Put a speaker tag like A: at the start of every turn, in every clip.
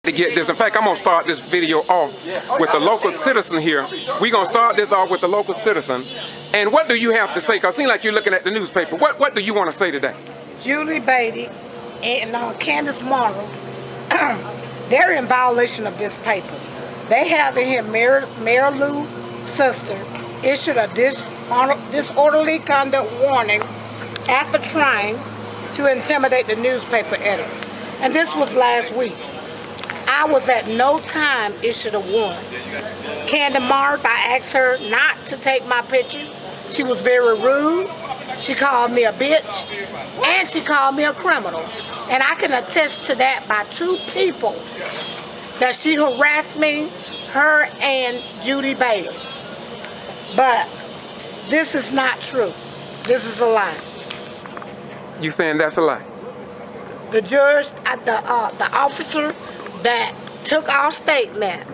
A: To get this. In fact, I'm going to start this video off with a local citizen here. We're going to start this off with the local citizen. And what do you have to say? Because it seems like you're looking at the newspaper. What do you want to say today?
B: Julie Beatty and Candace Morrow, they're in violation of this paper. They have in here Mayor Lou's sister issued a disorderly conduct warning after trying to intimidate the newspaper editor. And this was last week. I was at no time issued a warning. Candy Mars, I asked her not to take my picture. She was very rude. She called me a bitch, and she called me a criminal. And I can attest to that by two people that she harassed me, her and Judy Bailey. But this is not true. This is a lie.
A: You saying that's a lie?
B: The judge, the officer that took our statement.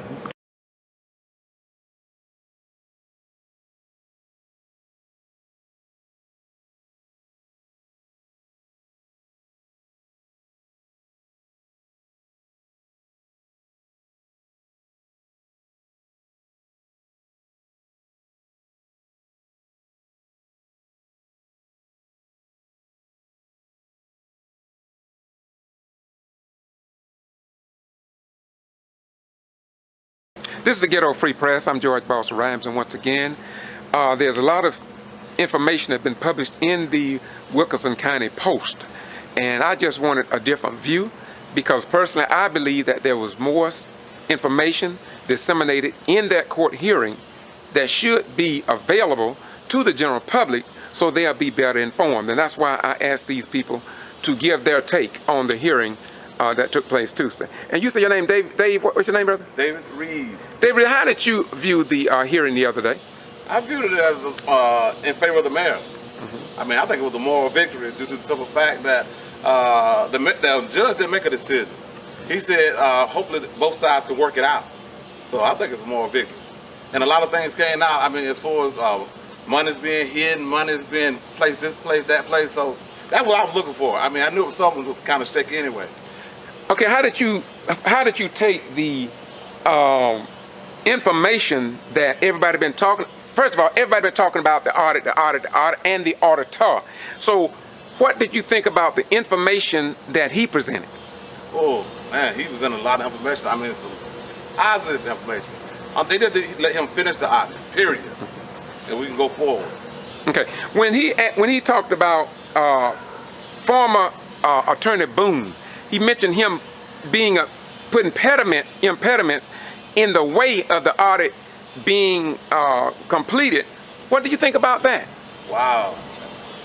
A: This is the Ghetto Free Press. I'm George Boss Rhymes, and once again, there's a lot of information that's been published in the Wilkinson County Post, and I just wanted a different view because personally I believe that there was more information disseminated in that court hearing that should be available to the general public so they'll be better informed. And that's why I asked these people to give their take on the hearing that took place Tuesday. And you say your name, Dave, what's your name, brother?
C: David Reeves.
A: David, how did you view the hearing the other day?
C: I viewed it as in favor of the mayor. I mean, I think it was a moral victory due to the simple fact that the judge didn't make a decision. He said hopefully both sides could work it out. So I think it's a moral victory. And a lot of things came out, I mean, as far as money's being hidden, money's being placed this place, that place. So that's what I was looking for. I mean, I knew something was kind of shaky anyway.
A: Okay, how did you take the information that everybody been talking? First of all, everybody been talking about the audit, and the auditor. So, what did you think about the information that he presented?
C: Oh man, he presented a lot of information. I mean, some positive information. They did let him finish the audit, period, and we can go forward. Okay,
A: when he talked about former Attorney Boone. He mentioned him being putting impediments in the way of the audit being completed. What do you think about that?
C: Wow.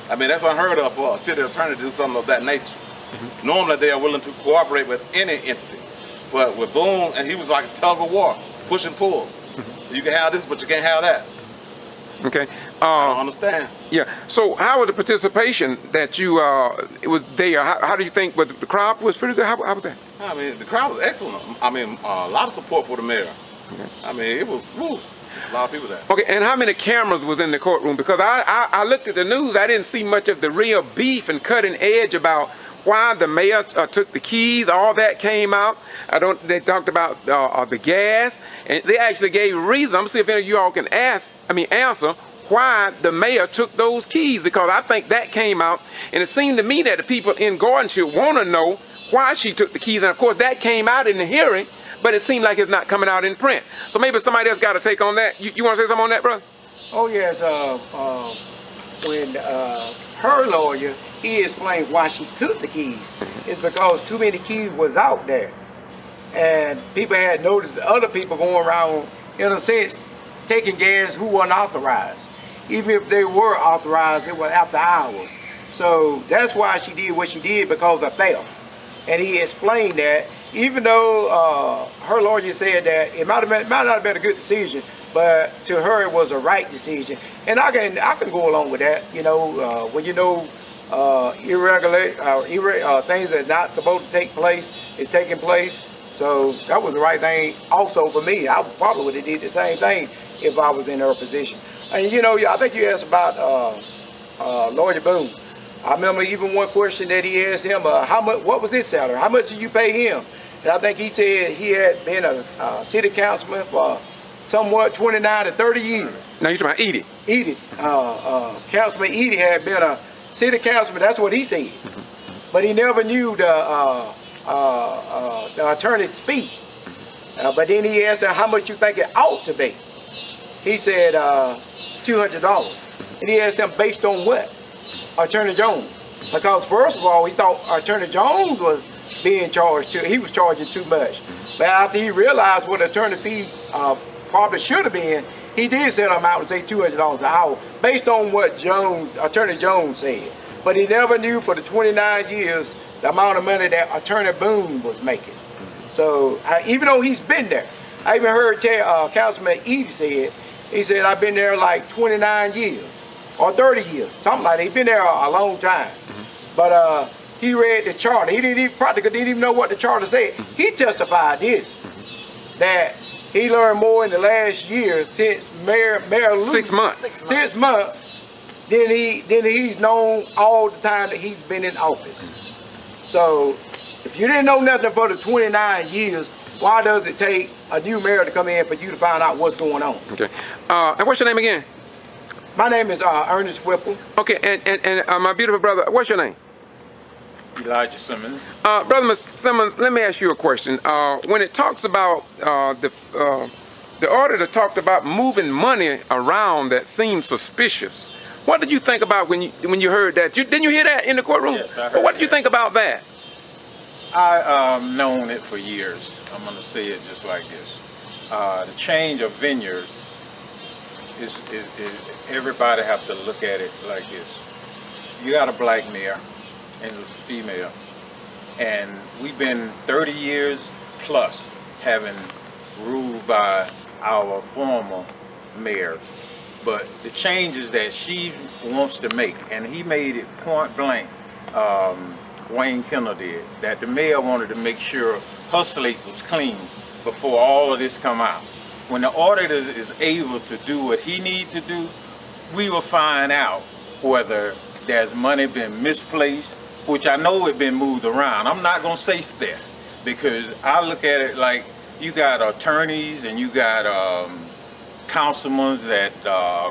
C: I mean, that's unheard of for a city attorney to do something of that nature. Normally, they are willing to cooperate with any entity. But with Boone, and he was like a tug of war, push and pull. You can have this, but you can't have that.
A: Okay.
C: I don't understand.
A: Yeah. So how was the participation that you it was there? How do you think? Was the crowd was pretty good? How was that?
C: I mean, the crowd was excellent. I mean, a lot of support for the mayor.
A: Okay.
C: I mean, it was smooth. A lot of people there.
A: Okay. And how many cameras was in the courtroom? Because I looked at the news. I didn't see much of the real beef and cutting edge about why the mayor took the keys. All that came out. They talked about the gas, and they actually gave reason. I'm gonna see if any of you all can answer why the mayor took those keys, because I think that came out, and it seemed to me that the people in Gordon should want to know why she took the keys, and of course that came out in the hearing, but it seemed like it's not coming out in print. So maybe somebody else got to take on that. You want to say something on that, brother?
D: Oh yes, when her lawyer, he explained why she took the keys. It's because too many keys was out there, and people had noticed the other people going around, in a sense, taking gas who weren't authorized. Even if they were authorized, it was after hours. So that's why she did what she did, because of theft. And he explained that, even though her lawyer said that it might not have been a good decision, but to her it was a right decision. And I can go along with that. You know, when you know irregular things that are not supposed to take place is taking place. So that was the right thing also for me. I probably would have did the same thing if I was in her position. And you know, I think you asked about Lawyer Boone. I remember even one question that he asked him, how much, what was his salary? How much did you pay him? And I think he said he had been a city councilman for somewhat 29 to 30 years.
A: Now you're talking about Eady.
D: Eady, Councilman Eady had been a city councilman, that's what he said. But he never knew the attorney's fee. But then he asked him, how much you think it ought to be? He said $200. And he asked him, based on what? Attorney Jones. Because first of all, he thought Attorney Jones was being charged too. He was charging too much. But after he realized what attorney fee probably should have been, he did set him out and say $200 an hour, based on what Attorney Jones said. But he never knew for the 29 years the amount of money that Attorney Boone was making. So even though he's been there, I even heard Councilman Eady said, he said, I've been there like 29 years or 30 years, something like that. He's been there a long time. But he read the charter. He practically didn't even know what the charter said. He testified this, that he learned more in the last year since Mayor Lue.
A: 6 months.
D: 6 months than he's known all the time that he's been in office. So if you didn't know nothing for the 29 years, why does it take a new mayor to come in for you to find out what's going on?
A: Okay. And what's your name again?
D: My name is Ernest Whipple.
A: Okay, and my beautiful brother, what's your name?
E: Elijah Simmons.
A: Brother Simmons, let me ask you a question. When it talks about the auditor talked about moving money around that seemed suspicious. What did you think about when you heard that? Didn't you hear that in the courtroom?
E: Yes, I heard
A: what did you think about that?
E: I known it for years. I'm going to say it just like this. The change of vineyard is everybody have to look at it like this. You got a black mayor and it's a female, and we've been 30 years plus having ruled by our former mayor. But the changes that she wants to make, and he made it point blank, Wayne Kendall did, that the mayor wanted to make sure her slate was clean before all of this come out. When the auditor is able to do what he needs to do, we will find out whether there's money been misplaced, which I know it been moved around. I'm not gonna say theft, because I look at it like you got attorneys and you got councilmen, that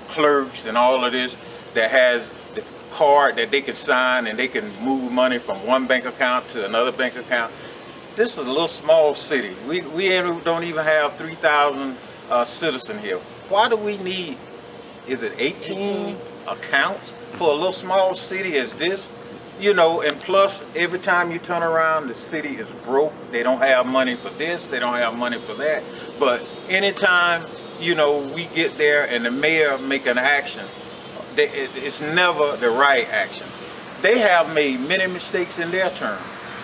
E: clerks and all of this that has the card that they can sign and they can move money from one bank account to another bank account. This is a little small city. We don't even have 3,000 citizens here. Why do we need, is it 18 accounts for a little small city as this? You know, and plus every time you turn around, the city is broke. They don't have money for this, they don't have money for that. But anytime, you know, we get there and the mayor make an action, it's never the right action. They have made many mistakes in their term.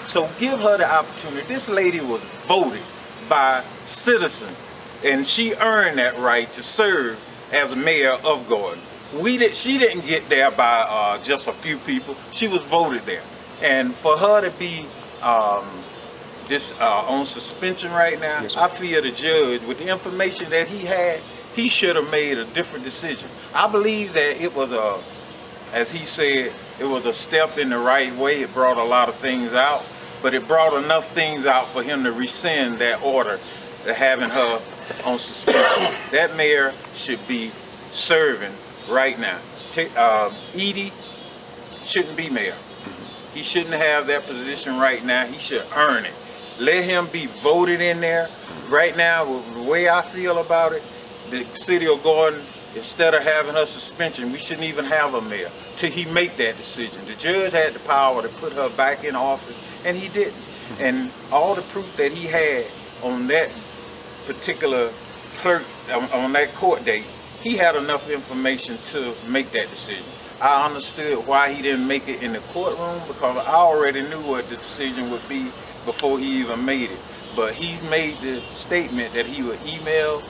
E: So give her the opportunity. This lady was voted by citizens, and she earned that right to serve as mayor of Gordon. She didn't get there by just a few people. She was voted there. And for her to be on suspension right now, yes, I feel the judge, with the information that he had, he should have made a different decision. I believe that it was as he said, it was a step in the right way. It brought a lot of things out, but it brought enough things out for him to rescind that order, having her on suspension. That mayor should be serving right now. Eady shouldn't be mayor. He shouldn't have that position right now. He should earn it. Let him be voted in there. Right now, the way I feel about it, the city of Gordon, instead of having her suspension, we shouldn't even have a mayor till he make that decision. The judge had the power to put her back in office, and he didn't. And all the proof that he had on that particular clerk, on that court date, he had enough information to make that decision. I understood why he didn't make it in the courtroom, because I already knew what the decision would be before he even made it. But he made the statement that he would email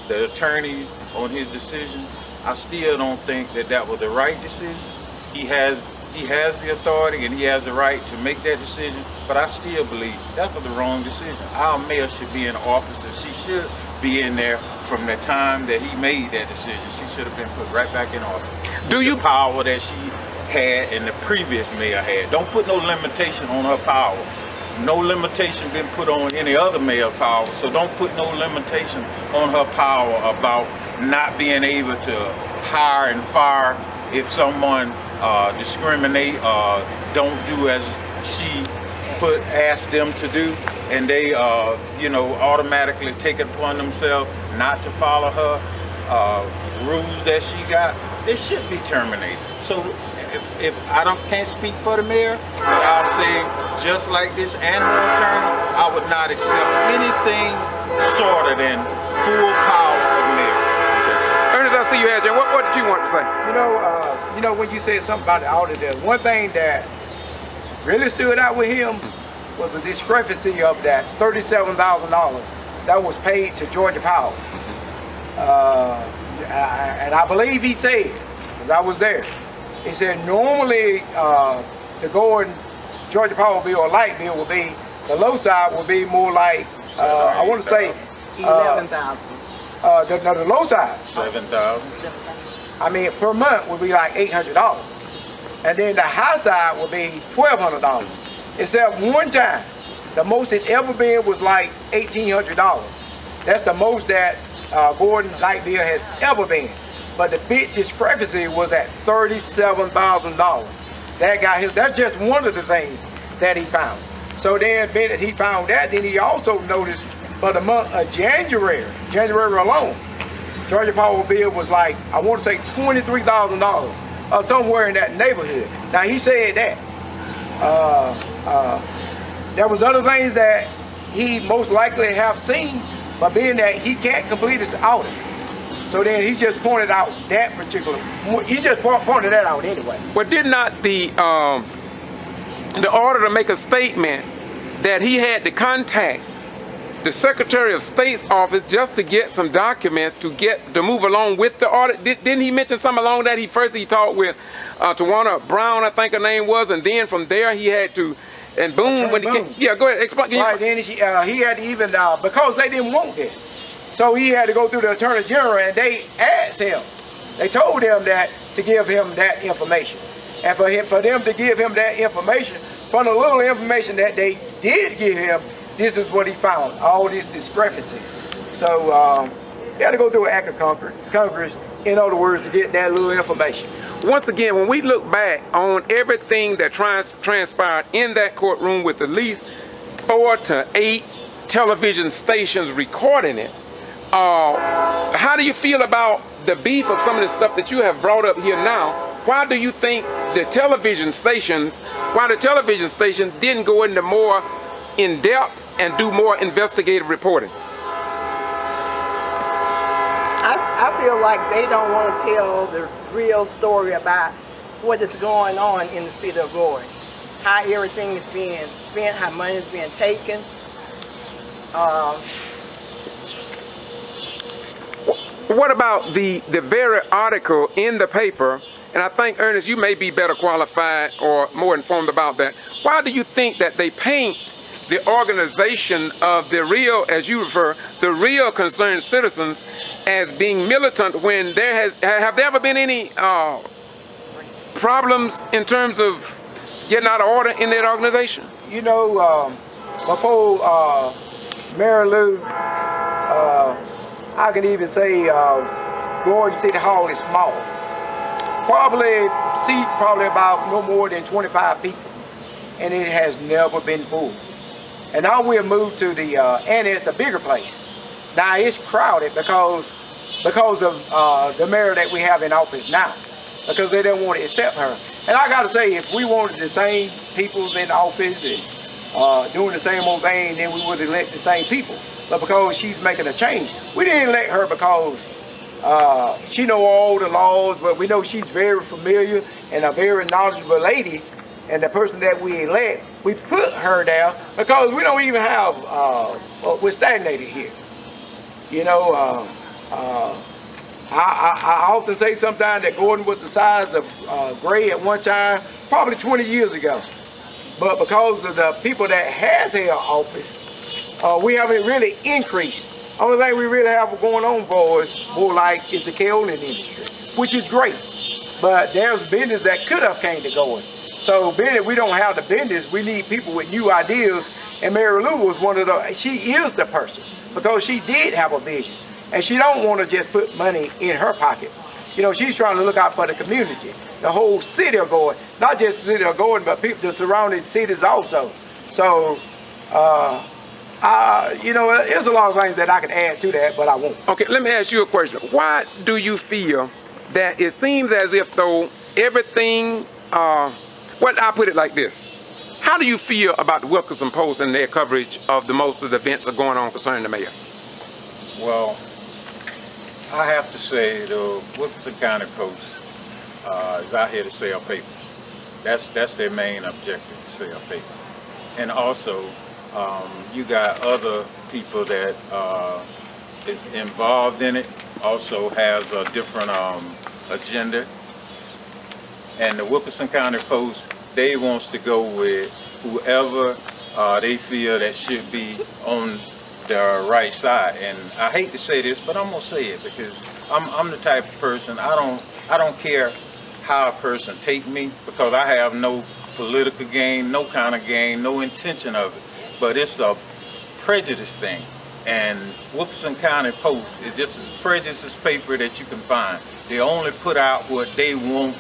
E: the attorneys on his decision. I still don't think that that was the right decision. He has the authority and he has the right to make that decision, but I still believe that was the wrong decision. Our mayor should be in office, and she should be in there from the time that he made that decision. She should have been put right back in office. Do you? The power that she had and the previous mayor had. Don't put no limitation on her power. no limitation been put on any other mayor power, so don't put no limitation on her power about not being able to hire and fire if someone discriminate or don't do as she asked them to do, and they automatically take it upon themselves not to follow her rules that she got. They should be terminated. So if I can't speak for the mayor, but I'll say just like this and her attorney, I would not accept anything shorter than full power of mayor.
A: Ernest, I see you had, Jen. What did you want to say?
D: You know, when you said something about the auditor, one thing that really stood out with him was the discrepancy of that $37,000 that was paid to Georgia Power. And I believe he said, because I was there, he said normally the going Georgia Power bill or light bill will be, the low side will be more like, I want to say
B: 11,000.
D: The low side.
E: 7,000.
D: I mean, per month would be like $800. And then the high side would be $1,200. Except one time, the most it ever been was like $1,800. That's the most that Gordon light bill has ever been. But the big discrepancy was at $37,000. That got his, that's just one of the things that he found. So then, when he found that, then he also noticed for the month of January alone, Georgia Power bill was like, I want to say $23,000 or somewhere in that neighborhood. Now he said that. There was other things that he most likely have seen, but being that he can't complete his audit, so then he just pointed out that particular, he just pointed that out anyway.
A: Well, did not the auditor make a statement that he had to contact the Secretary of State's office just to get some documents to move along with the audit? Didn't he mention something along that? He talked with Tawana Brown, I think her name was, and then from there he had to, and boom, when he came, yeah, go ahead, explain.
D: Right, then he had to even, because they didn't want this, so he had to go through the Attorney General, and they asked him, they told him that to give him that information, and for them to give him that information, from the little information that they did give him, this is what he found, all these discrepancies. So he had to go through an act of Congress, in other words, to get that little information.
A: Once again, when we look back on everything that transpired in that courtroom with at least 4 to 8 television stations recording it, how do you feel about the beef of some of the stuff that you have brought up here now? Why do you think the television stations didn't go into more in-depth and do more investigative reporting?
F: I feel like they don't want to tell the real story about what is going on in the city of Gordon, how everything is being spent, how money is being taken.
A: What about the very article in the paper, and I think, Ernest, you may be better qualified or more informed about that. Why do you think that they paint the organization of the real, as you refer, the real concerned citizens as being militant when have there ever been any problems in terms of getting out of order in that organization?
D: You know, before Mary Lou, I can even say Gordon City Hall is small. Probably about no more than 25 people, and it has never been full. And now we've moved to the annex, a bigger place. Now it's crowded because of the mayor that we have in office now, because they didn't want to accept her. And I gotta say, if we wanted the same people in office and doing the same old thing, then we would elect the same people. But because she's making a change, we didn't elect her because she know all the laws, but we know she's very familiar and a very knowledgeable lady. And the person that we elect, we put her there because we don't even have, we're stagnated here. You know, I often say sometimes that Gordon was the size of Gray at one time, probably 20 years ago. But because of the people that has held office, we haven't really increased. Only thing we really have going on for us more like is the kaolin industry, which is great. But there's business that could have came to Gordon. So being that we don't have the business, we need people with new ideas And Mary Lou was one of the, she is the person, because she did have a vision. And she don't want to just put money in her pocket. You know, she's trying to look out for the community, the whole city of Gordon. Not just the city of Gordon, but people, the surrounding cities also. So, you know, there's a lot of things that I can add to that, but I won't.
A: Okay, let me ask you a question. Why do you feel that it seems as if though everything, well, I'll put it like this. How do you feel about the Wilkinson Post and their coverage of the most of the events that are going on concerning the mayor?
E: Well, I have to say the Wilkinson County Post is out here to sell papers. That's their main objective, to sell papers. And also, you got other people that is involved in it, also has a different agenda. And the Wilkinson County Post, they wants to go with whoever they feel that should be on the right side. And I hate to say this, but I'm gonna say it because I'm the type of person, I don't care how a person take me, because I have no political gain, no kind of gain, no intention of it. But it's a prejudice thing. And Wilkinson County Post is just as prejudiced paper that you can find. They only put out what they want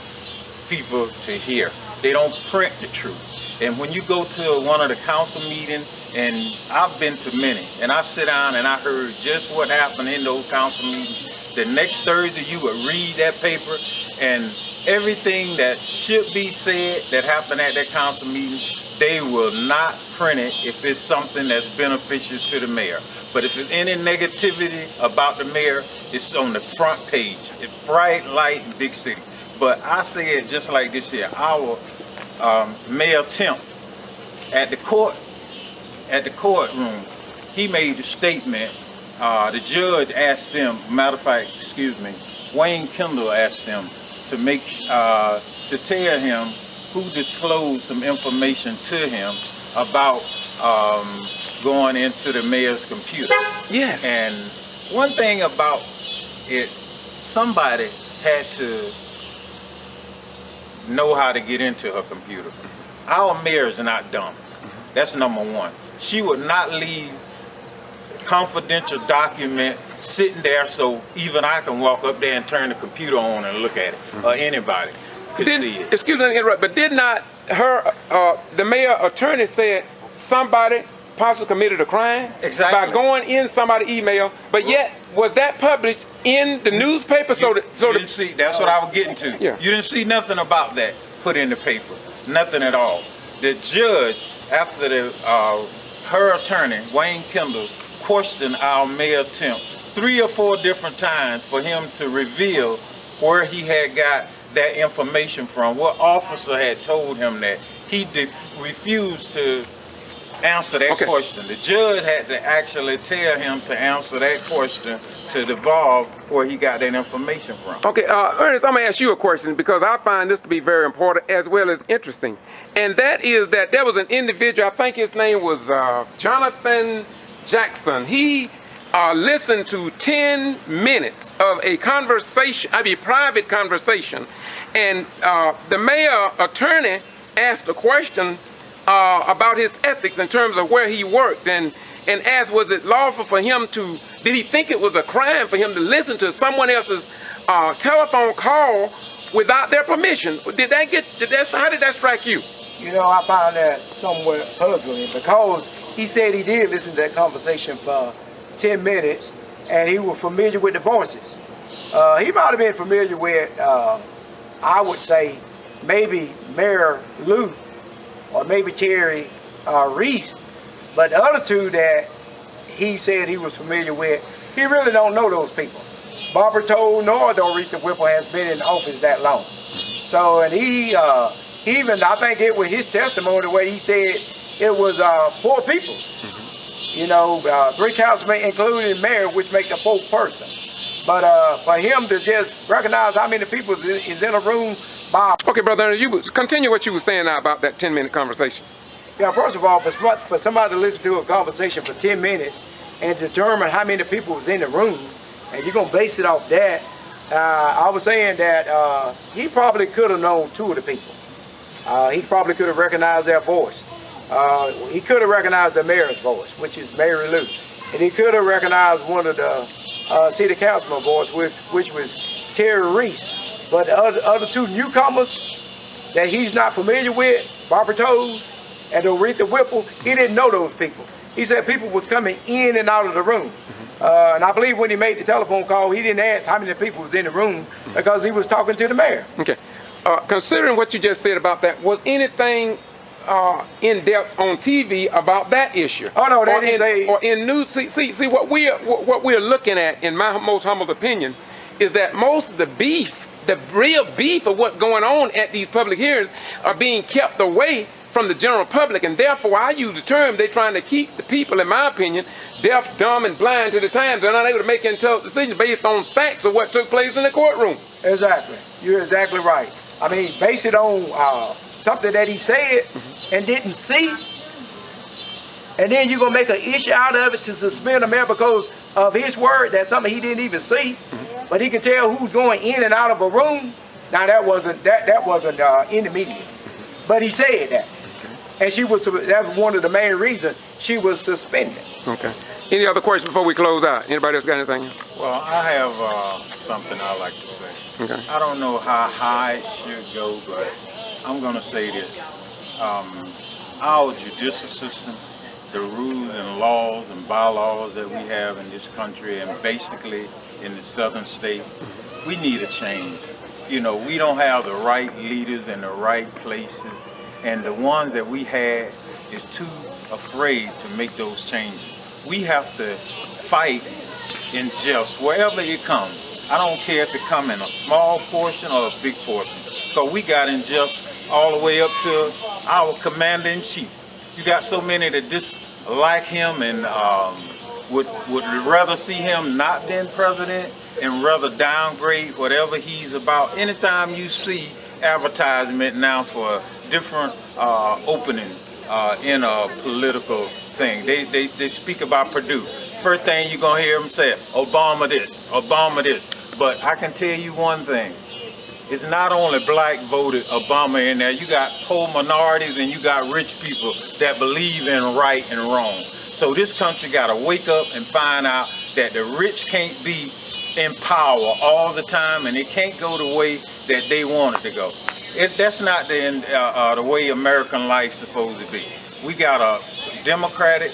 E: people to hear. They don't print the truth. And when you go to one of the council meetings, and I've been to many, and I sit down and I heard just what happened in those council meetings. The next Thursday you would read that paper, and everything that should be said that happened at that council meeting, they will not print it if it's something that's beneficial to the mayor. But if there's any negativity about the mayor, it's on the front page. It's bright light in big city. But I say it just like this here. Our Mayor Temp at the courtroom, he made a statement. The judge asked them, matter of fact, excuse me, Wayne Kendall asked them to make to tell him who disclosed some information to him about going into the mayor's computer. Yes. And one thing about it, somebody had to know how to get into her computer. Our mayor is not dumb. That's number one. She would not leave a confidential document sitting there so even I can walk up there and turn the computer on and look at it, or anybody could see it.
A: Excuse me to interrupt, but did not her, the mayor attorney said somebody possibly committed a crime by going in somebody's email, but yet was that published in the newspaper?
E: You didn't see, that's what I was getting to. Yeah. You didn't see nothing about that put in the paper, nothing at all. The judge, after her attorney, Wayne Kendall, questioned our Mayor Temp 3 or 4 different times for him to reveal where he had got that information from, what officer had told him that. He refused to answer that question. The judge had to actually tell him to answer that question to devolve where he got that information from.
A: Okay, Ernest, I'm gonna ask you a question because I find this to be very important as well as interesting. And that is that there was an individual, I think his name was Jonathan Jackson. He listened to 10 minutes of a conversation, private conversation. And the mayor attorney asked a question about his ethics in terms of where he worked, and asked, was it lawful for him to, did he think it was a crime for him to listen to someone else's telephone call without their permission? How did that strike you?
D: You know, I found that somewhat puzzling because he said he did listen to that conversation for 10 minutes and he was familiar with the voices. He might have been familiar with, I would say, maybe Mayor Lou or maybe Terry Reeves, but the other two that he said he was familiar with, he really don't know those people. Barbara told nor Dorita Whipple has been in office that long. So, and he even, I think it was his testimony where he said it was 4 people. You know, 3 councilmen, including mayor, which make the 4th person. But for him to just recognize how many people is in a room by...
A: Okay, brother, you continue what you were saying now about that 10-minute conversation.
D: Yeah, first of all, for somebody to listen to a conversation for 10 minutes and determine how many people was in the room, and you're going to base it off that, I was saying that he probably could have known 2 of the people. He probably could have recognized their voice. He could have recognized the mayor's voice, which is Mary Lou. And he could have recognized one of the city councilman voice, which was Terry Reeves. But the other two newcomers that he's not familiar with, Barbara Toes and Aretha Whipple, he didn't know those people. He said people was coming in and out of the room. And I believe when he made the telephone call, he didn't ask how many people was in the room because he was talking to the mayor.
A: Okay. Considering what you just said about that, was anything in depth on TV about that issue?
D: Oh no, they didn't say.
A: Or in news. See what we're looking at, in my most humble opinion, is that most of the beef, the real beef of what's going on at these public hearings, are being kept away from the general public, and therefore I use the term they're trying to keep the people, in my opinion, deaf, dumb, and blind to the times. They're not able to make intelligent decisions based on facts of what took place in the courtroom.
D: Exactly. You're exactly right. I mean, base it on something that he said and didn't see, and then you're gonna make an issue out of it to suspend a mayor because of his word. That's something he didn't even see, but he can tell who's going in and out of a room. Now that wasn't in the media, but he said that. And that was one of the main reasons she was suspended.
A: Okay. Any other questions before we close out? Anybody else got anything?
E: Well, I have something I'd like to say.
A: Okay.
E: I don't know how high it should go, but I'm going to say this. Our judicial system, the rules and laws and bylaws that we have in this country and basically in the southern state, we need a change. You know, we don't have the right leaders in the right places. And the ones that we had is too afraid to make those changes. We have to fight in just wherever it comes. I don't care if it comes in a small portion or a big portion. So we got unjust all the way up to our commander-in-chief. You got so many that dislike him and would rather see him not being president and rather downgrade whatever he's about. Anytime you see advertisement now for different opening in a political thing, they speak about Purdue. First thing you're gonna hear them say, Obama this, Obama this. But I can tell you one thing, it's not only black voted Obama in there, you got poor minorities and you got rich people that believe in right and wrong. So this country gotta wake up and find out that the rich can't be in power all the time and it can't go the way that they want it to go. That's not the way American life's supposed to be. We got a democratic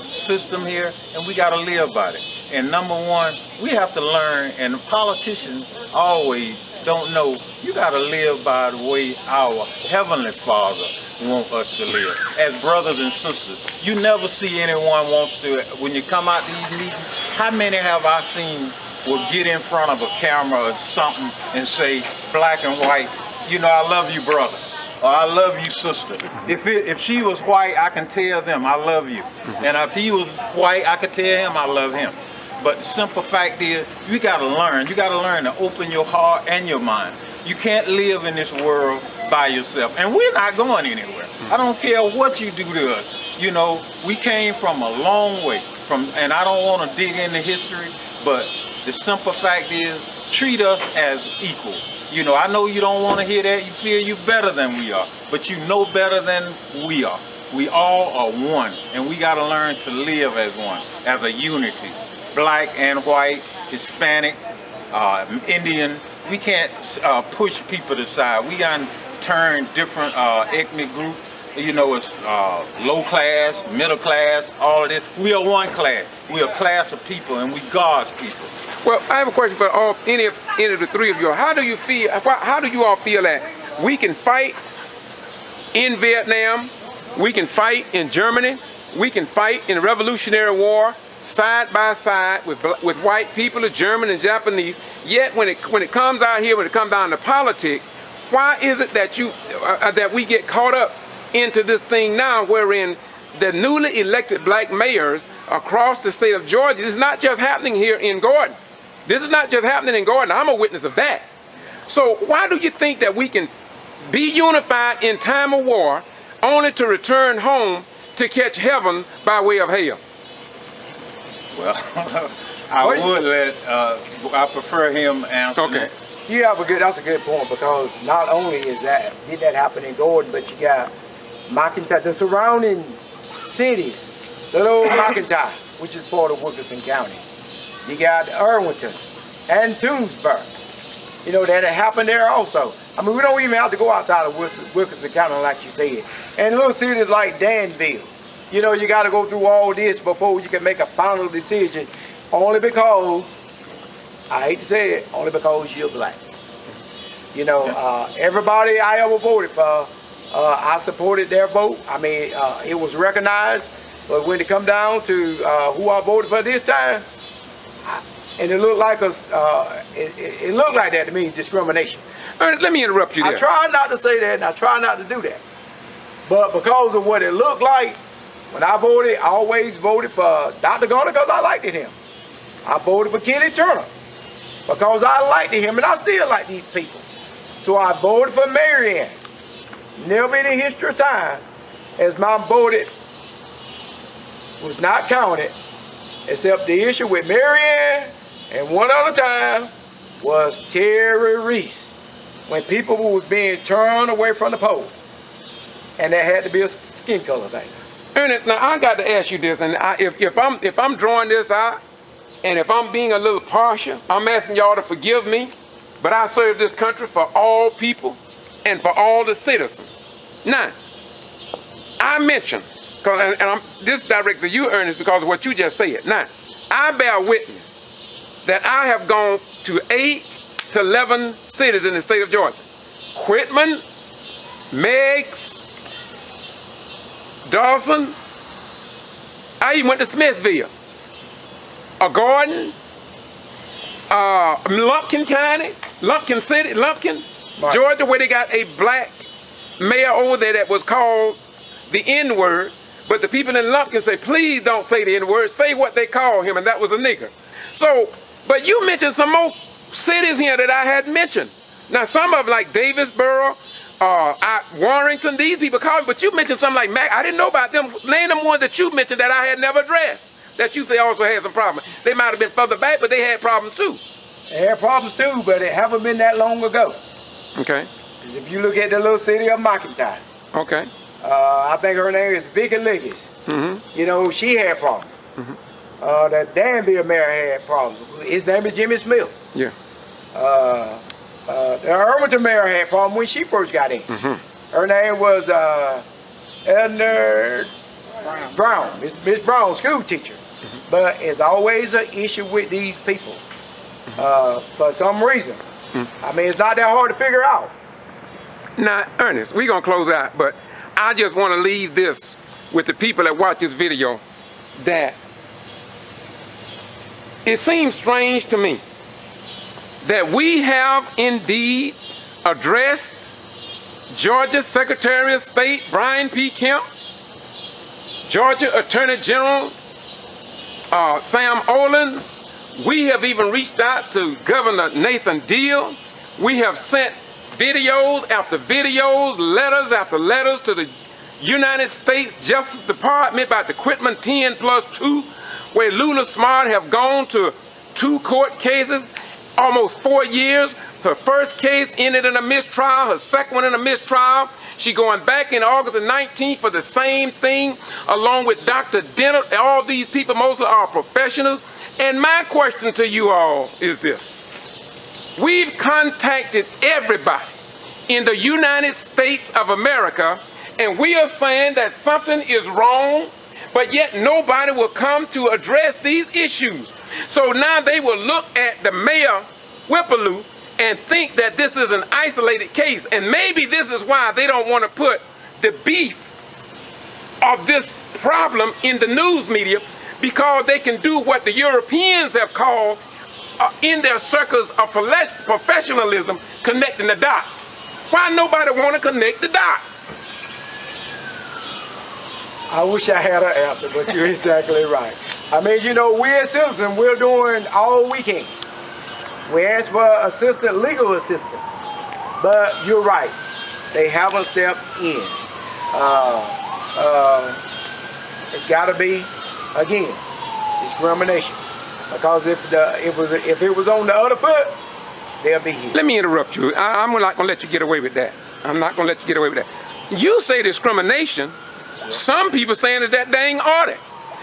E: system here, and we got to live by it. And number one, we have to learn, and the politicians always don't know, you got to live by the way our Heavenly Father wants us to live. As brothers and sisters, you never see anyone wants to, when you come out to these meetings, how many have I seen will get in front of a camera or something and say, black and white, you know, I love you, brother, or I love you, sister. If she was white, I can tell them, I love you. And if he was white, I could tell him, I love him. But the simple fact is, you gotta learn to open your heart and your mind. You can't live in this world by yourself. And we're not going anywhere. I don't care what you do to us. You know, we came from a long way, and I don't wanna dig into history, but the simple fact is, treat us as equal. You know, I know you don't want to hear that. You feel you're better than we are, but you know better than we are. We all are one, and we got to learn to live as one, as a unity. Black and white, Hispanic, Indian. We can't push people to the side. We got to turn different ethnic groups. You know, it's low class, middle class, all of this. We are one class. We are a class of people, and we God's people.
A: Well, I have a question for any of the three of you. How do you feel? How do you all feel that we can fight in Vietnam, we can fight in Germany, we can fight in the Revolutionary War side by side with white people, the German and Japanese? Yet when it comes out here, when it comes down to politics, why is it that that we get caught up into this thing now, wherein the newly elected black mayors across the state of Georgia? It's not just happening here in Gordon. This is not just happening in Gordon. I'm a witness of that. So why do you think that we can be unified in time of war only to return home to catch heaven by way of hell?
E: Well, I prefer him answer.
A: Okay.
D: That's a good point, because not only did that happen in Gordon, but you got McIntyre, the surrounding cities, little McIntyre, which is part of Wilkinson County. You got Irwinton and Toonsburg. You know, that happened there also. I mean, we don't even have to go outside of Wilkinson County like you said. And little cities like Danville, you know, you got to go through all this before you can make a final decision, only because, I hate to say it, only because you're black. You know, everybody I ever voted for, I supported their vote. I mean, it was recognized, but when it come down to who I voted for this time, and it looked like us, it looked like that to me, discrimination.
A: Let me interrupt you there.
D: I try not to say that, and I try not to do that. But because of what it looked like, when I voted, I always voted for Dr. Garner because I liked him. I voted for Kenny Turner because I liked him, and I still like these people. So I voted for Marianne. Never in the history of time has my voted was not counted, except the issue with Marianne and one other time was Terry Reeves, when people was being turned away from the poll, and there had to be a skin color thing.
A: Ernest, now I got to ask you this, and if I'm drawing this out, and if I'm being a little partial, I'm asking y'all to forgive me, but I serve this country for all people and for all the citizens. Now, I mentioned, this is directed to you, Ernest, because of what you just said. Now, I bear witness that I have gone to 8 to 11 cities in the state of Georgia. Quitman, Meigs, Dawson, I even went to Smithville, Gordon, Lumpkin County, Lumpkin City, Lumpkin, right. Georgia, where they got a black mayor over there that was called the N-word, but the people in Lumpkin say, please don't say the N-word, say what they call him, and that was a nigger. So, but you mentioned some more cities here that I hadn't mentioned. Now, some of them like Davisboro, Warrington, these people call me, but you mentioned something like Mac. I didn't know about them. Name them ones that you mentioned that I had never addressed, that you say also had some problems. They might have been further back, but they had problems too.
D: They had problems too, but it haven't been that long ago. Okay. Because if you look at the little city of McIntyre. Okay. I think her name is Vicky Liggins. Mm-hmm. You know, she had problems. Mm-hmm. That Danville mayor had problems. His name is Jimmy Smith. Yeah. The Irwinton mayor had problems when she first got in. Mm-hmm. Her name was Edna Brown, Miss Brown, school teacher. Mm-hmm. But it's always an issue with these people for some reason. Mm-hmm. I mean, it's not that hard to figure out.
A: Now, Ernest, we're going to close out, but I just want to leave this with the people that watch this video, that it seems strange to me that we have indeed addressed Georgia Secretary of State Brian P. Kemp, Georgia Attorney General Sam Olens. We have even reached out to Governor Nathan Deal. We have sent videos after videos, letters after letters to the United States Justice Department about the Quitman 10+2, where Lula Smart have gone to 2 court cases, almost 4 years. Her first case ended in a mistrial, her second one in a mistrial. She going back in August the 19th for the same thing, along with Dr. Denner. All these people mostly are professionals. And my question to you all is this. We've contacted everybody in the United States of America, and we are saying that something is wrong, but yet nobody will come to address these issues. So now they will look at the mayor, Whipple-Lue, and think that this is an isolated case. And maybe this is why they don't want to put the beef of this problem in the news media, because they can do what the Europeans have called, in their circles of professionalism, connecting the dots. Why nobody want to connect the dots?
D: I wish I had an answer, but you're exactly right. I mean, you know, we as citizens, we're doing all we can. We asked for legal assistance, but you're right. They haven't stepped in. It's got to be, again, discrimination. Because if it was on the other foot, they'll be here.
A: Let me interrupt you. I'm not going to let you get away with that. I'm not going to let you get away with that. you say discrimination. Some people saying it's that dang audit.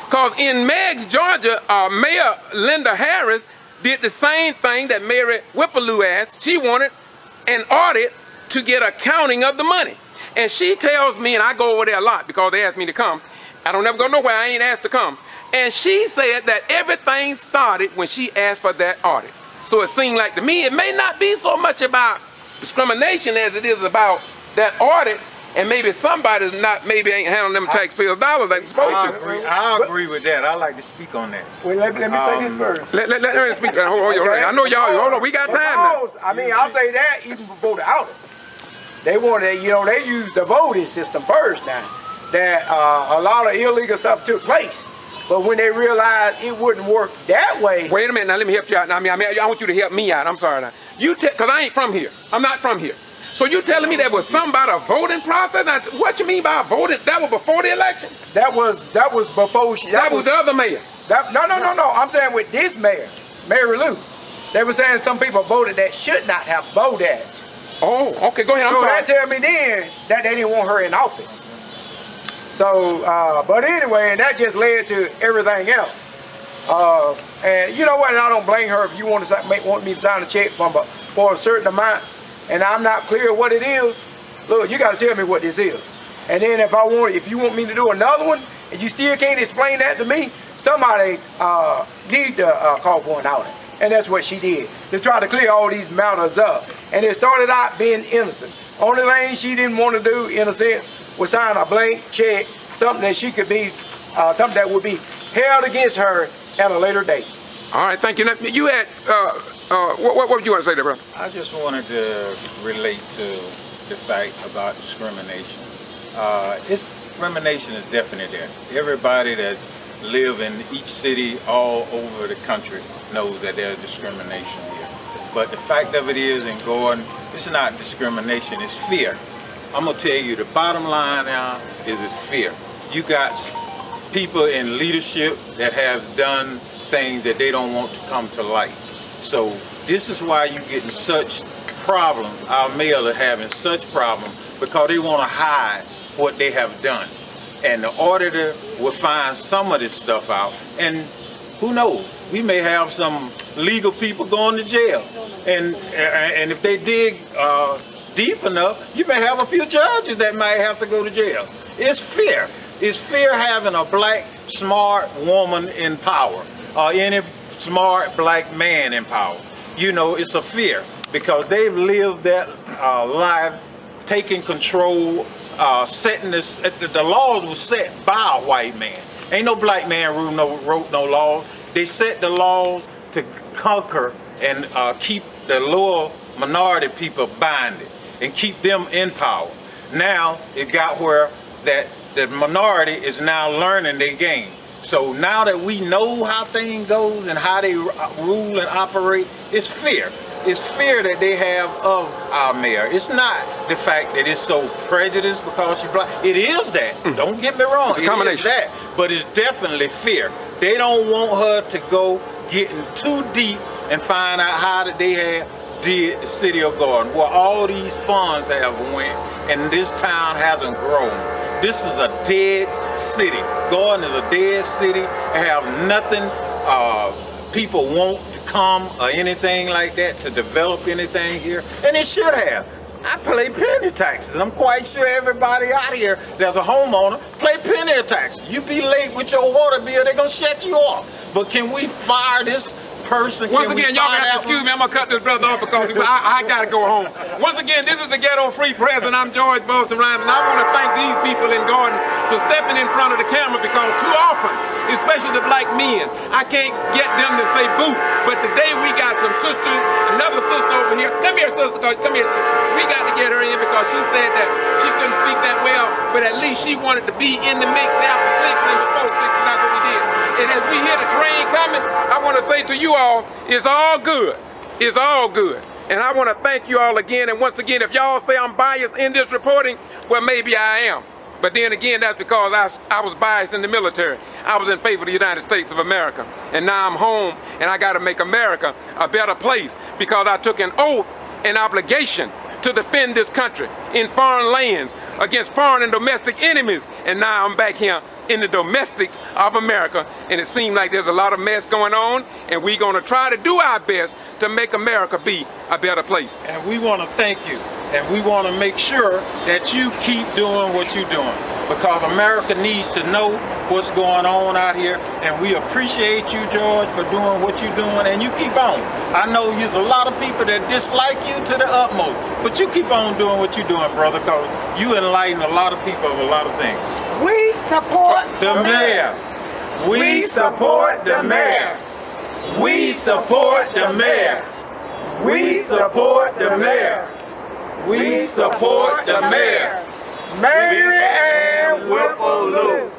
A: Because in Meigs, Georgia, Mayor Linda Harris did the same thing that Mayor Whipple-Lue asked. She wanted an audit to get a counting of the money. And she tells me, and I go over there a lot because they asked me to come. I don't ever go nowhere, I ain't asked to come. And she said that everything started when she asked for that audit. So it seemed like to me, it may not be so much about discrimination as it is about that audit, and maybe somebody's not, maybe ain't handling them taxpayers' dollars like they're supposed to.
E: I agree with that. I like to speak on that.
D: Well, let me say this first.
A: Let me speak. Hold on. I know y'all, hold on, we got time now.
D: I mean, I'll say that even before the audit. They wanted, you know, they used the voting system first now. That a lot of illegal stuff took place. But when they realized it wouldn't work that way.
A: Wait a minute, now let me help you out. Now, I want you to help me out. I'm sorry now. Because I ain't from here. I'm not from here. So you telling me there was something about a voting process? Now, what you mean by voting? That was before the election?
D: That was before she.
A: That was the other mayor.
D: No. I'm saying with this mayor, Mary Lou. They were saying some people voted that should not have voted.
A: Oh, okay, go ahead. I'm
D: so
A: sorry.
D: that tell me then that they didn't want her in office. So, but anyway, and that just led to everything else. And you know what? And I don't blame her if you want me to sign a check for a certain amount, and I'm not clear what it is. Look, you got to tell me what this is. And then if you want me to do another one, and you still can't explain that to me, somebody need to call for an audit. And that's what she did, to try to clear all these matters up. And it started out being innocent. Only thing she didn't want to do, in a sense, was sign a blank check, something that she could be, something that would be held against her at a later date.
A: All right, thank you. Now, you had, what would you want to say there, brother?
E: I just wanted to relate to the fact about discrimination. Discrimination is definitely there. Everybody that live in each city all over the country knows that there's discrimination here. But the fact of it is, in Gordon, it's not discrimination, it's fear. I'm gonna tell you, the bottom line now is it's fear. You got people in leadership that have done things that they don't want to come to light. So this is why you're getting such problems. Our mayors are having such problems because they want to hide what they have done. And the auditor will find some of this stuff out. And who knows? We may have some legal people going to jail. And if they dig deep enough, you may have a few judges that might have to go to jail. It's fear. It's fear having a black, smart woman in power, or any smart black man in power. You know, it's a fear because they've lived that life, taking control, setting this. The laws were set by a white man. Ain't no black man wrote no laws. They set the laws to conquer and keep the lower minority people binded and keep them in power. Now it got where that the minority is now learning their game. So now that we know how things goes and how they rule and operate, it's fear. It's fear that they have of our mayor. It's not the fact that it's so prejudiced because she's black. It is that. Don't get me wrong.
A: It's a combination.
E: It is that. But it's definitely fear. They don't want her to go getting too deep and find out how that they have did the city of Gordon, where all these funds have went and this town hasn't grown. This is a dead city. Gordon is a dead city. They have nothing people want to come or anything like that to develop anything here, and it should have. I pay penny taxes. I'm quite sure everybody out here that's a homeowner pay penny taxes. You be late with your water bill, they're gonna shut you off. But can we fire this person?
A: Once again, y'all gonna have to excuse me. I'm gonna cut this brother off because I gotta go home. Once again, this is the Ghetto Free Press, and I'm George Boston Rhymes, and I want to thank these people in Gordon for stepping in front of the camera because too often, especially the black men, I can't get them to say boo. But today we got some sisters, another sister over here. Come here, sister, come here. We got to get her in because she said that she couldn't speak that well, but at least she wanted to be in the mix after 6 and before 6, and that's what we did. And as we hear the train coming, I want to say to you all, it's all good. It's all good. And I want to thank you all again. And once again, if y'all say I'm biased in this reporting, well, maybe I am. But then again, that's because I was biased in the military. I was in favor of the United States of America. And now I'm home, and I got to make America a better place because I took an oath and obligation to defend this country in foreign lands, against foreign and domestic enemies. And now I'm back here in the domestics of America, and it seems like there's a lot of mess going on, and we're going to try to do our best to make America be a better place.
E: And we want to thank you, and we want to make sure that you keep doing what you're doing, because America needs to know what's going on out here, and we appreciate you, George, for doing what you're doing, and you keep on. I know there's a lot of people that dislike you to the utmost, but you keep on doing what you're doing, brother, because you enlighten a lot of people of a lot of things.
B: We support
E: The mayor. We support the mayor. We support the mayor. We support the mayor. We support the mayor. Mary Ann Whipple-Lue.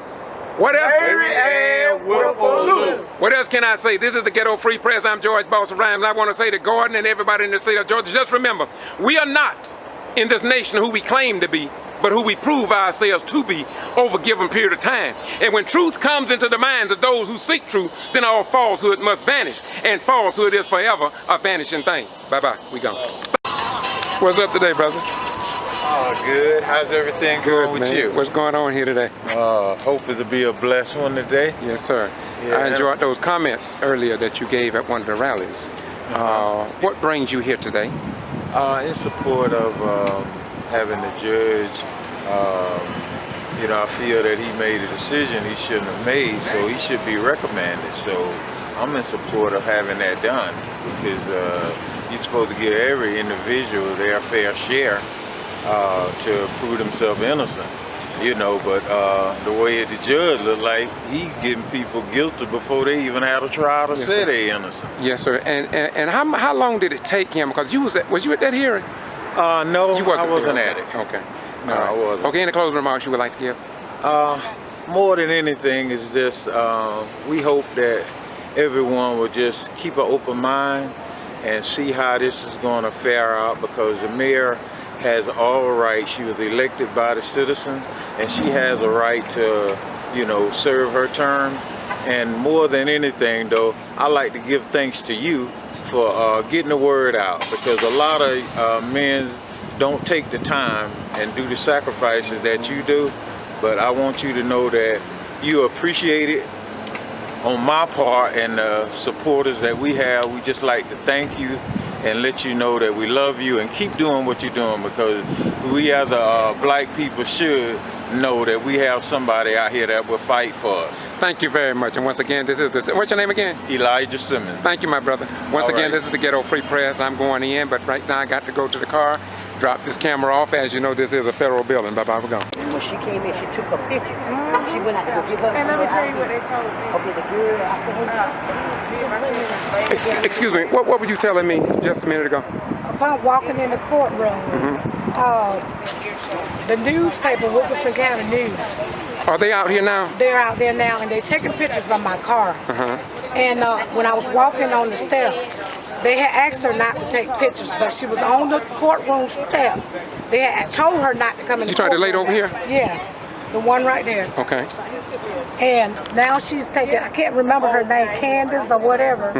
A: What else?
E: Mary Ann Whipple-Lue.
A: What else can I say? This is the Ghetto Free Press. I'm George Boss of Rhymes. I want to say to Gordon and everybody in the state of Georgia, just remember, we are not in this nation who we claim to be, but who we prove ourselves to be over a given period of time. And when truth comes into the minds of those who seek truth, then all falsehood must vanish. And falsehood is forever a vanishing thing. Bye-bye. We gone. What's up today, brother?
E: Oh, good. How's everything going with
A: man.
E: you?
A: What's going on here today?
E: Hope is to be a blessed one today.
A: Yes, sir.
E: Yeah.
A: I enjoyed those comments earlier that you gave at one of the rallies. What brings you here today?
E: In support of having the judge, you know, I feel that he made a decision he shouldn't have made, so he should be reprimanded. So I'm in support of having that done, because you're supposed to give every individual their fair share to prove themselves innocent, you know, but the way the judge looked like he getting people guilty before they even had a trial to say they're innocent.
A: Yes, sir. And how long did it take him? Because you was you at that hearing?
E: No,
A: You wasn't
E: I wasn't
A: there.
E: at it.
A: Okay.
E: No, I wasn't.
A: Okay, any closing remarks you would like to give?
E: More than anything is just we hope that everyone will just keep an open mind and see how this is going to fare out, because the mayor has all rights. She was elected by the citizens, and she has a right to, you know, serve her term. And more than anything, though, I like to give thanks to you for getting the word out, because a lot of men don't take the time and do the sacrifices that you do. But I want you to know that you appreciate it on my part, and the supporters that we have. We just like to thank you and let you know that we love you, and keep doing what you're doing, because we as black people should know that we have somebody out here that will fight for us.
A: Thank you very much. And once again, this is what's your name again?
E: Elijah Simmons.
A: Thank you, my brother. Once
E: All
A: again,
E: right.
A: This is the Ghetto Free Press. I'm going in, but right now I got to go to the car, drop this camera off. As you know, this is a federal building. Bye-bye, we're gone.
G: When she came in, she took a picture. She went out to go give her.
H: And let me tell you what they told me.
G: Okay, the girl, I said,
A: Excuse me, what were you telling me just a minute ago?
B: Upon walking in the courtroom, the newspaper, Wilkinson County News,
A: Are they out here now?
B: they're out there now, and they're taking pictures of my car. And when I was walking on the step, they had asked her not to take pictures, but she was on the courtroom step. They had told her not to come in the
A: You tried to lay it
B: courtroom.
A: over here?
B: Yes, the one right there.
A: Okay.
B: And now she's taking, I can't remember her name, Candace or whatever,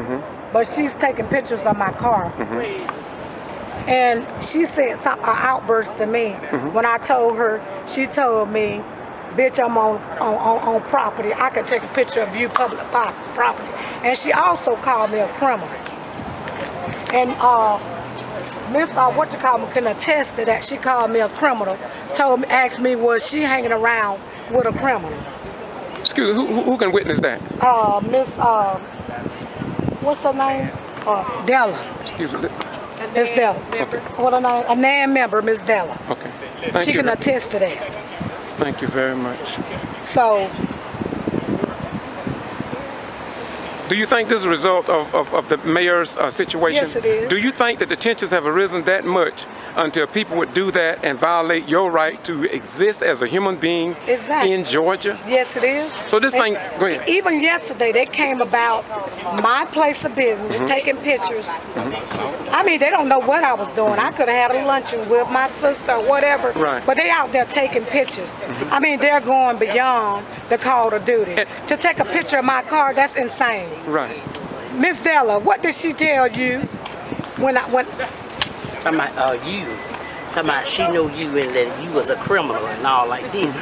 B: but she's taking pictures of my car. And she said something, an outburst to me. When I told her, she told me, bitch, I'm on property. I can take a picture of you, public property. And she also called me a criminal. And Miss can attest to that. She called me a criminal. Asked me, was she hanging around with a criminal?
A: Excuse me, who can witness that?
B: Miss, what's her name? Della.
A: Excuse me.
B: Miss Della.
A: Okay.
B: What her name? A NAN member, Miss Della.
A: Okay. Thank
B: She
A: you.
B: can attest to that.
A: Thank you very much.
B: So,
A: Do you think this is a result of the mayor's situation?
B: Yes, it is.
A: Do you think that the tensions have arisen that much until people would do that and violate your right to exist as a human being
B: Exactly.
A: in Georgia?
B: yes, it is.
A: So this thing, go ahead.
B: Even yesterday, they came about my place of business, taking pictures. I mean, they don't know what I was doing. I could have had a luncheon with my sister or whatever,
A: Right.
B: but they out there taking pictures. I mean, they're going beyond the call to duty. To take a picture of my car, that's insane.
A: Right.
B: Miss Della, what did she tell you when
G: I'm like, you. talking about she knew you and that you was a criminal and all like this.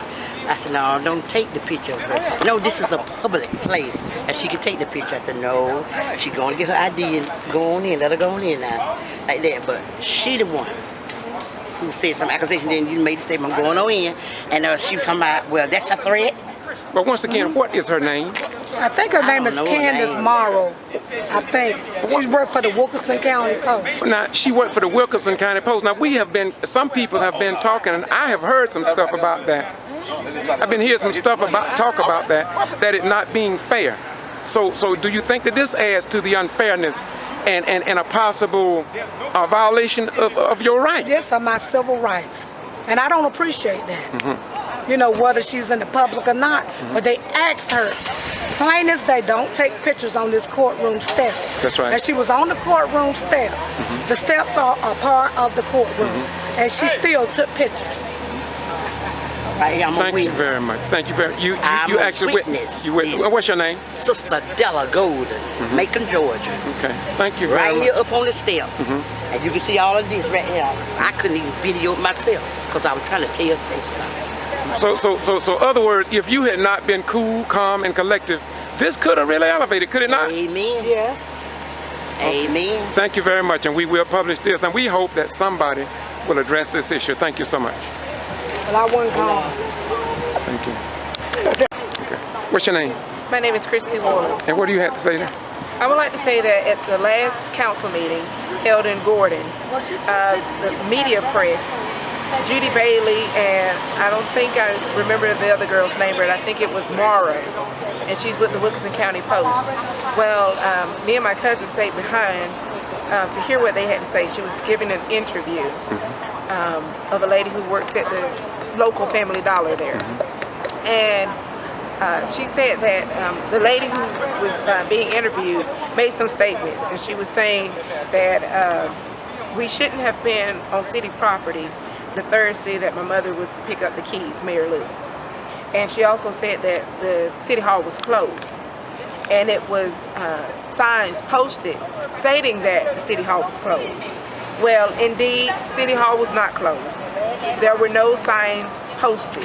G: I said, no, don't take the picture of her. No, this is a public place and she can take the picture. I said, no, she gonna get her ID and go on in, let her go on in now, like that. But she the one who said some accusation, then you made the statement, I'm going on in, and she was talking about, well, that's a threat.
A: But once again, what is her name?
B: I think her name is Candace Morrow. I think she's worked for the Wilkinson County Post.
A: Now, she worked for the Wilkinson County Post. Now, some people have been talking, and I have heard some stuff about that. I've been hearing some stuff talk about that it not being fair. So do you think that this adds to the unfairness and a possible violation of your rights?
B: Yes, are my civil rights, and I don't appreciate that. You know, whether she's in the public or not, but they asked her, plain as they don't take pictures on this courtroom step.
A: That's right.
B: And she was on the courtroom step. The steps are a part of the courtroom, and she still took pictures.
G: Right, I'm
A: Thank
G: a witness.
A: you very much. Thank you very much. You
G: I'm
A: actually
G: a witness.
A: What's your name?
G: Sister Della Golden, Macon, Georgia.
A: Okay. Thank you very
G: Right
A: much.
G: here up on the steps. And you can see all of this right here. I couldn't even video it myself because I was trying to tell this stuff.
A: So other words, if you had not been cool, calm, and collective, this could have really elevated, could it not?
G: Amen.
B: Yes.
G: Amen.
A: Thank you very much, and we will publish this, and we hope that somebody will address this issue. Thank you so much.
B: Well, I wasn't gone.
A: Thank you. Okay. What's your name?
H: My name is Christy Ward.
A: And what do you have to say there?
H: I would like to say that at the last council meeting held in Gordon, the media press, Judy Bailey, and I don't think I remember the other girl's name, but I think it was Mara, and she's with the Wilkinson County Post. Well, me and my cousin stayed behind to hear what they had to say. She was giving an interview of a lady who works at the local Family Dollar there. And she said that the lady who was being interviewed made some statements, and she was saying that we shouldn't have been on city property the Thursday that my mother was to pick up the keys, Mayor Lou. And she also said that the city hall was closed, and it was signs posted stating that the city hall was closed. Well, indeed, city hall was not closed. There were no signs posted.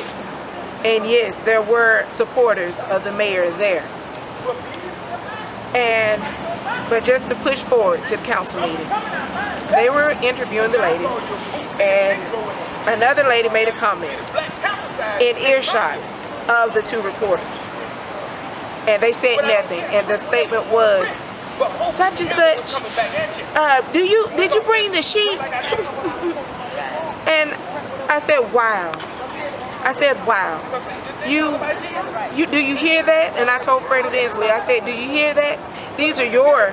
H: And yes, there were supporters of the mayor there. But just to push forward to the council meeting, they were interviewing the lady, and another lady made a comment in earshot of the two reporters. And they said nothing, and the statement was, such and such, did you bring the sheets? And I said, wow. I said, wow. Do you hear that? And I told Freddie Densley, I said, do you hear that? These are your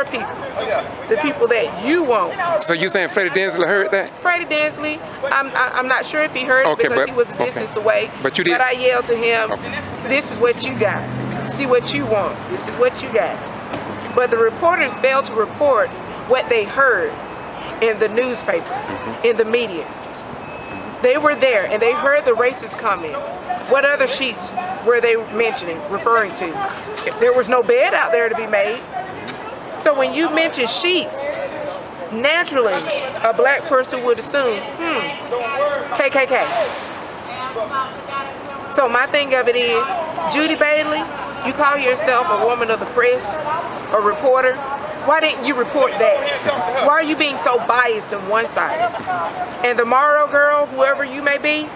H: people, the people that you want.
A: So you saying Freddie Densley heard that?
H: Freddie Densley, I'm not sure if he heard it because he was a distance away.
A: But you did.
H: But I yelled to him, this is what you got. See what you want. This is what you got. But the reporters failed to report what they heard in the newspaper, in the media. They were there and they heard the racist comment. What other sheets were they mentioning, referring to? There was no bed out there to be made. So when you mention sheets, naturally a black person would assume, KKK. So my thing of it is, Judy Bailey, you call yourself a woman of the press, a reporter. Why didn't you report that? Why are you being so biased on one side? And the Morrow girl, whoever you may be,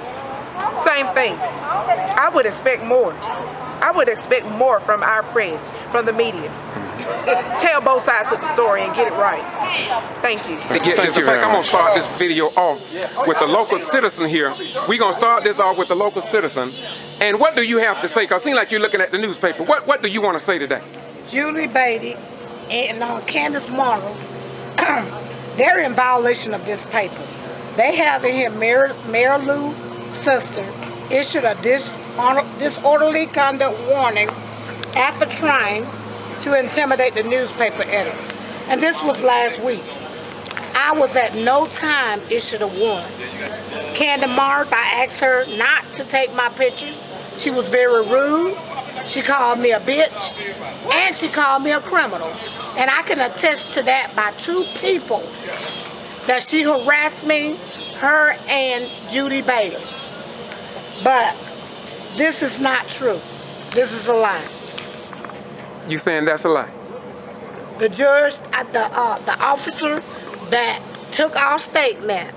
H: same thing. I would expect more. I would expect more from our press, from the media. Tell both sides of the story and get it right. Thank you.
A: In fact, I'm going to start this video off with the local citizen here. We're going to start this off with the local citizen. And what do you have to say? Because it seems like you're looking at the newspaper. What do you want to say today?
B: Julie Beatty and Candace Morrow, they're in violation of this paper. They have in here Mayor Lou's sister issued a disorderly conduct warning after trying to intimidate the newspaper editor. And this was last week. I was at no time issued a warning. Candace Morrow, I asked her not to take my picture. She was very rude. She called me a bitch, and she called me a criminal. And I can attest to that by two people, that she harassed me, her and Judy Bailey. But this is not true. This is a lie.
A: You saying that's a lie?
B: The judge, the officer that took our statement